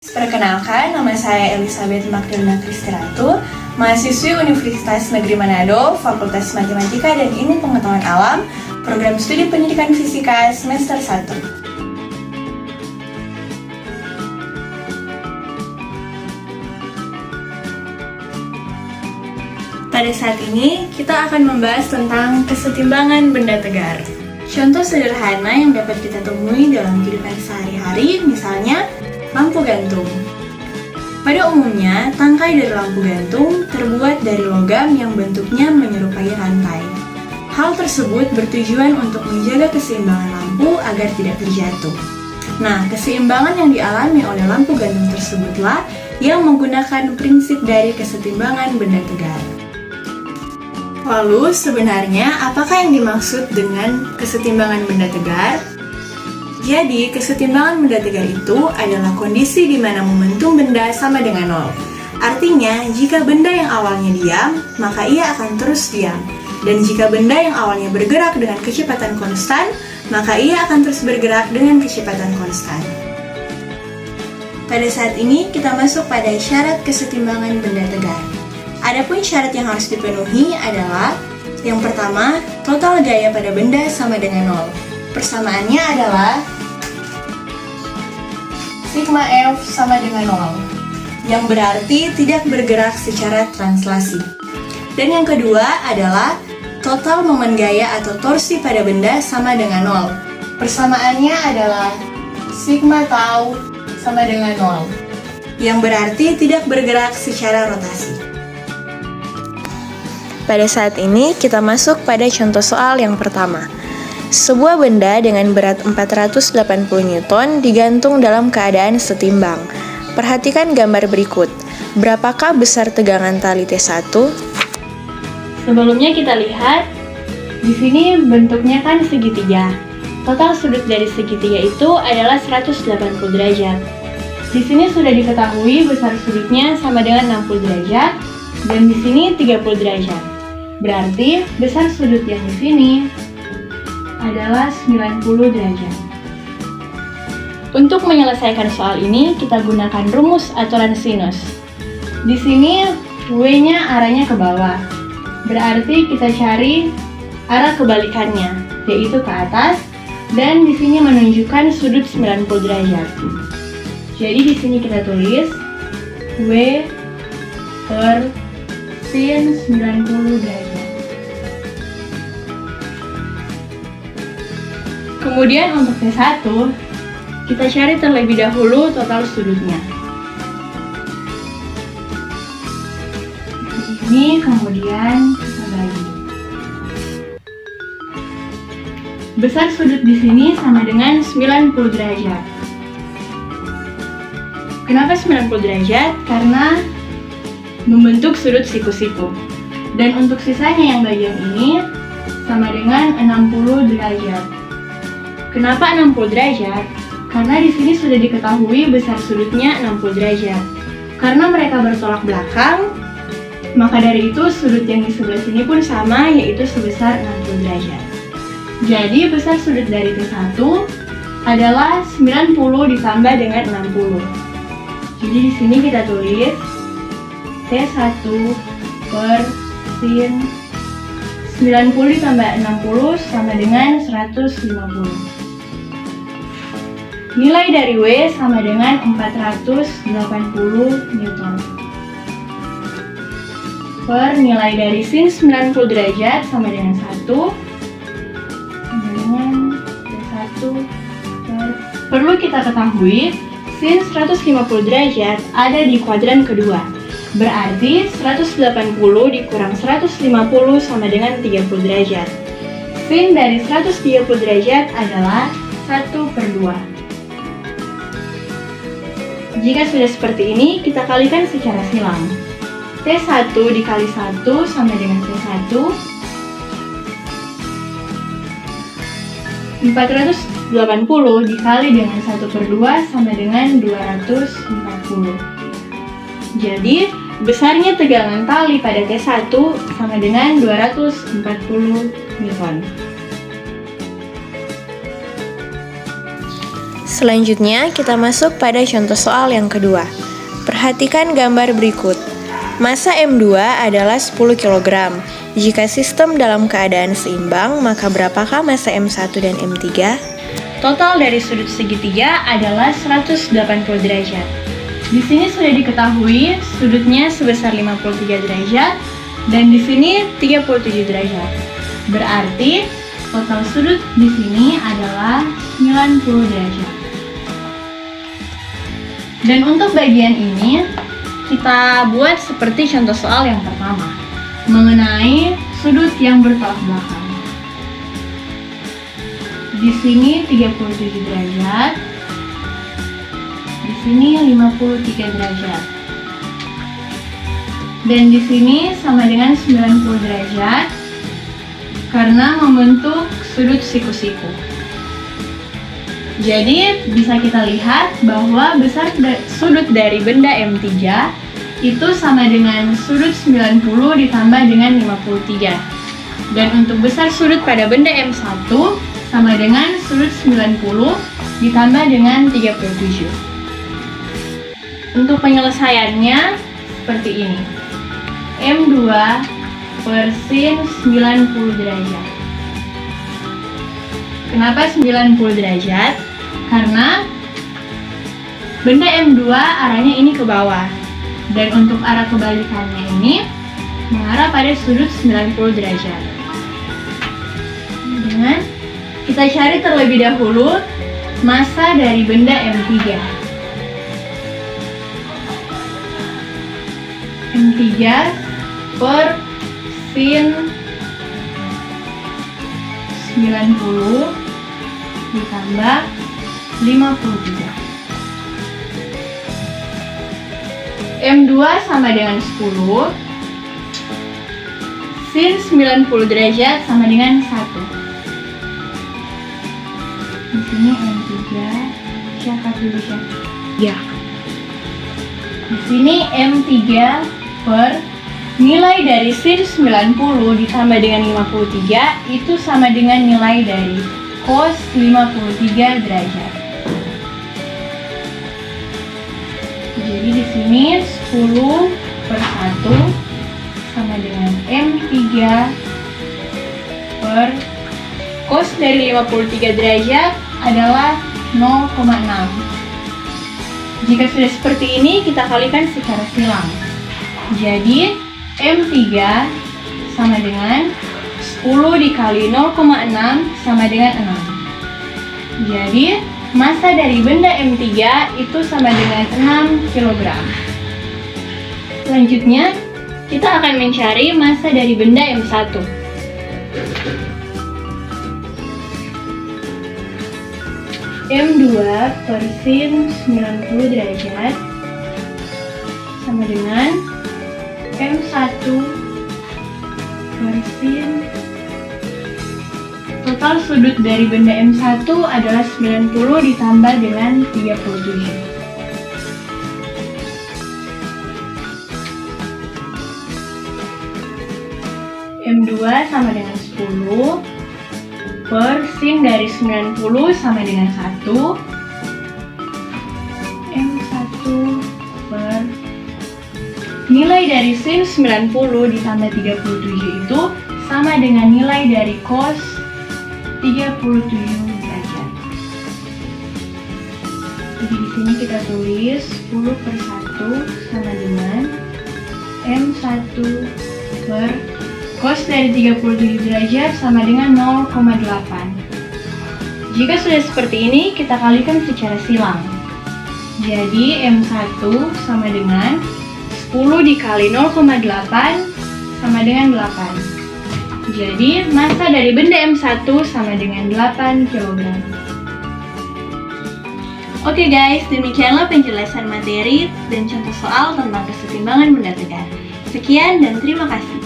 Perkenalkan, nama saya Elizabeth Magdalena Kristiratu, mahasiswi Universitas Negeri Manado, Fakultas Matematika dan Ilmu Pengetahuan Alam, Program Studi Pendidikan Fisika semester 1. Pada saat ini, kita akan membahas tentang kesetimbangan benda tegar. Contoh sederhana yang dapat kita temui dalam kehidupan sehari-hari, misalnya lampu gantung. Pada umumnya, tangkai dari lampu gantung terbuat dari logam yang bentuknya menyerupai rantai. Hal tersebut bertujuan untuk menjaga keseimbangan lampu agar tidak terjatuh. Nah, keseimbangan yang dialami oleh lampu gantung tersebutlah yang menggunakan prinsip dari kesetimbangan benda tegar. Lalu, sebenarnya apakah yang dimaksud dengan kesetimbangan benda tegar? Jadi, kesetimbangan benda tegar itu adalah kondisi di mana momentum benda sama dengan nol. Artinya, jika benda yang awalnya diam, maka ia akan terus diam. Dan jika benda yang awalnya bergerak dengan kecepatan konstan, maka ia akan terus bergerak dengan kecepatan konstan. Pada saat ini, kita masuk pada syarat kesetimbangan benda tegar. Adapun syarat yang harus dipenuhi adalah yang pertama, total gaya pada benda sama dengan nol. Persamaannya adalah sigma F sama dengan nol, yang berarti tidak bergerak secara translasi. Dan yang kedua adalah total momen gaya atau torsi pada benda sama dengan nol. Persamaannya adalah sigma tau sama dengan nol, yang berarti tidak bergerak secara rotasi. Pada saat ini, kita masuk pada contoh soal yang pertama. Sebuah benda dengan berat 480 Newton digantung dalam keadaan setimbang. Perhatikan gambar berikut. Berapakah besar tegangan tali T1? Sebelumnya kita lihat, di sini bentuknya kan segitiga. Total sudut dari segitiga itu adalah 180 derajat. Di sini sudah diketahui besar sudutnya sama dengan 60 derajat, dan di sini 30 derajat. Berarti besar sudut yang di sini adalah 90 derajat. Untuk menyelesaikan soal ini, kita gunakan rumus aturan sinus. Di sini W-nya arahnya ke bawah. Berarti kita cari arah kebalikannya, yaitu ke atas, dan di sini menunjukkan sudut 90 derajat. Jadi di sini kita tulis W per sin 90 derajat. Kemudian untuk T1, kita cari terlebih dahulu total sudutnya. Ini kemudian kita bagi. Besar sudut di sini sama dengan 90 derajat. Kenapa 90 derajat? Karena membentuk sudut siku-siku. Dan untuk sisanya yang bagian ini sama dengan 60 derajat. Kenapa 60 derajat? Karena di sini sudah diketahui besar sudutnya 60 derajat. Karena mereka bertolak belakang, maka dari itu sudut yang di sebelah sini pun sama, yaitu sebesar 60 derajat. Jadi besar sudut dari T1 adalah 90 ditambah dengan 60. Jadi di sini kita tulis T1 per sin 90 ditambah 60 sama dengan 150. Nilai dari W sama dengan 480 Newton. Per nilai dari sin 90 derajat sama dengan 1. Sama dengan T1 per... Perlu kita ketahui, sin 150 derajat ada di kuadran kedua. Berarti 180 dikurang 150 sama dengan 30 derajat. Sin dari 130 derajat adalah 1/2. Jika sudah seperti ini, kita kalikan secara silang. T1 dikali 1 sama dengan T1. 480 dikali dengan 1/2 sama dengan 240. Jadi, besarnya tegangan tali pada T1 sama dengan 240 Newton. Selanjutnya, kita masuk pada contoh soal yang kedua. Perhatikan gambar berikut. Massa M2 adalah 10 kg. Jika sistem dalam keadaan seimbang, maka berapakah massa M1 dan M3? Total dari sudut segitiga adalah 180 derajat. Di sini sudah diketahui sudutnya sebesar 53 derajat dan di sini 37 derajat. Berarti total sudut di sini adalah 90 derajat. Dan untuk bagian ini kita buat seperti contoh soal yang pertama mengenai sudut yang bertolak belakang. Di sini 37 derajat, di sini 53 derajat, dan di sini sama dengan 90 derajat karena membentuk sudut siku-siku. Jadi bisa kita lihat bahwa besar sudut dari benda M3 itu sama dengan sudut 90 ditambah dengan 53. Dan untuk besar sudut pada benda M1 sama dengan sudut 90 ditambah dengan 37. Untuk penyelesaiannya seperti ini. M2 per sin 90 derajat. Kenapa 90 derajat? Karena benda M2 arahnya ini ke bawah. Dan untuk arah kebalikannya ini mengarah pada sudut 90 derajat. Dengan kita cari terlebih dahulu massa dari benda M3. M3 per sin 90 ditambah 53. M2 sama dengan 10. Sin 90 derajat sama dengan 1. Di sini M3 catat dulu ya. Di sini M3 per nilai dari sin 90 ditambah dengan 53 itu sama dengan nilai dari cos 53 derajat. Jadi di sini 10 per 1 sama dengan M3 per cos dari 53 derajat adalah 0,6. Jika sudah seperti ini, kita kalikan secara silang. Jadi M3 sama dengan 10 dikali 0,6 sama dengan 6. Jadi massa dari benda M3 itu sama dengan 6 kg. Selanjutnya, kita akan mencari massa dari benda M1. M2 per sin 90 derajat sama dengan M1 per sin. Total sudut dari benda M1 adalah 90 ditambah dengan 37. M2 sama dengan 10 per sin dari 90 sama dengan 1. M1 per nilai dari sin 90 ditambah 37 itu sama dengan nilai dari cos 37 derajat. Jadi di sini kita tulis 10 per 1 sama dengan M1 per cos dari 37 derajat sama dengan 0,8. Jika sudah seperti ini, kita kalikan secara silang. Jadi M1 sama dengan 10 dikali 0,8 sama dengan 8. Jadi massa dari benda M1 sama dengan 8 kg. Oke guys, demikianlah penjelasan materi dan contoh soal tentang kesetimbangan benda tegak. Sekian dan terima kasih.